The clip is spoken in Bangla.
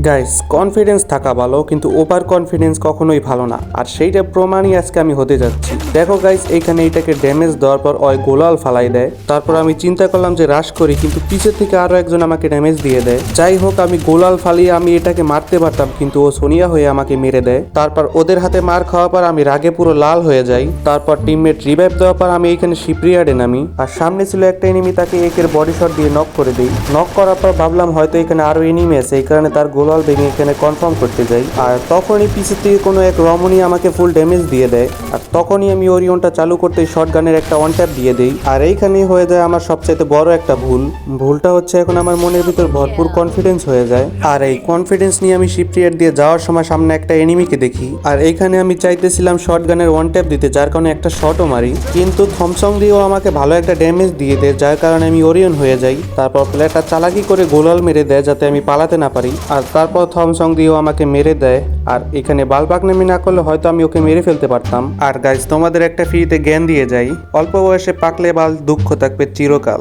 গাইস, কনফিডেন্স থাকা ভালো কিন্তু ওভার কনফিডেন্স কখনোই ভালো না, আর সেইটা প্রমাণই আজকে আমি হতে যাচ্ছি। দেখো গাইস, এইখানে এইটাকে ড্যামেজ দেওয়ার পর ওই গোলাল ফালাই দেয়। তারপর আমি চিন্তা করলাম যে রাশ করি, কিন্তু পিছের থেকে আরো একজন আমাকে ড্যামেজ দিয়ে দেয়। যাই হোক, আমি গোলাল ফালিয়ে আমি এটাকে মারতে পারতাম, কিন্তু ও সোনিয়া হয়ে আমাকে মেরে দেয়। তারপর ওদের হাতে মার খাওয়ার পর আমি রাগে পুরো লাল হয়ে যাই। তারপর টিমমেট রিভাইভ দেওয়ার পর আমি এইখানে শিপরিয়ার্ডে নামি, আর সামনে ছিল একটা এনিমি, তাকে একের বডি শট দিয়ে নক করে দিই। নক করার পর ভাবলাম হয়তো এখানে আরো এনিমি আছে, এই কারণে তার গোলাল ভেঙে এখানে কনফার্ম করতে যাই। আর তখনই পিছের থেকে কোনো এক রমণী আমাকে ফুল ড্যামেজ দিয়ে দেয়, আর তখনই আমি ওরিয়নটা চালু করতে শটগানের একটা ওয়ান ট্যাপ দিয়ে দেই। আর এইখানেই হয়ে যায় আমার সবচাইতে বড় একটা ভুলটা হচ্ছে এখন আমার মনের ভিতর ভরপুর কনফিডেন্স হয়ে যায়। আর এই কনফিডেন্স নিয়ে আমি শিপরিয়ার্ড দিয়ে যাওয়ার সময় সামনে একটা এনিমিকে দেখি, আর এইখানে আমি চাইতেছিলাম শটগানের ওয়ান ট্যাপ দিতে, যার কারণে একটা শটও মারি, কিন্তু থমসং দিয়েও আমাকে ভালো একটা ড্যামেজ দিয়ে দেয়, যার কারণে আমি ওরিয়ন হয়ে যাই। তারপর প্লেয়ারটা চালাকি করে গোলাল মেরে দেয় যাতে আমি পালাতে না পারি, আর তারপর থমসং দিয়েও আমাকে মেরে দেয়। আর এখানে বালপাকনামি না করলে হয়তো আমি ওকে মেরে ফেলতে পারতাম। আর গাইজ, তোমাদের একটা ফ্রিতে জ্ঞান দিয়ে যাই, অল্প বয়সে পাকলে বাল দুঃখ থাকবে চিরকাল।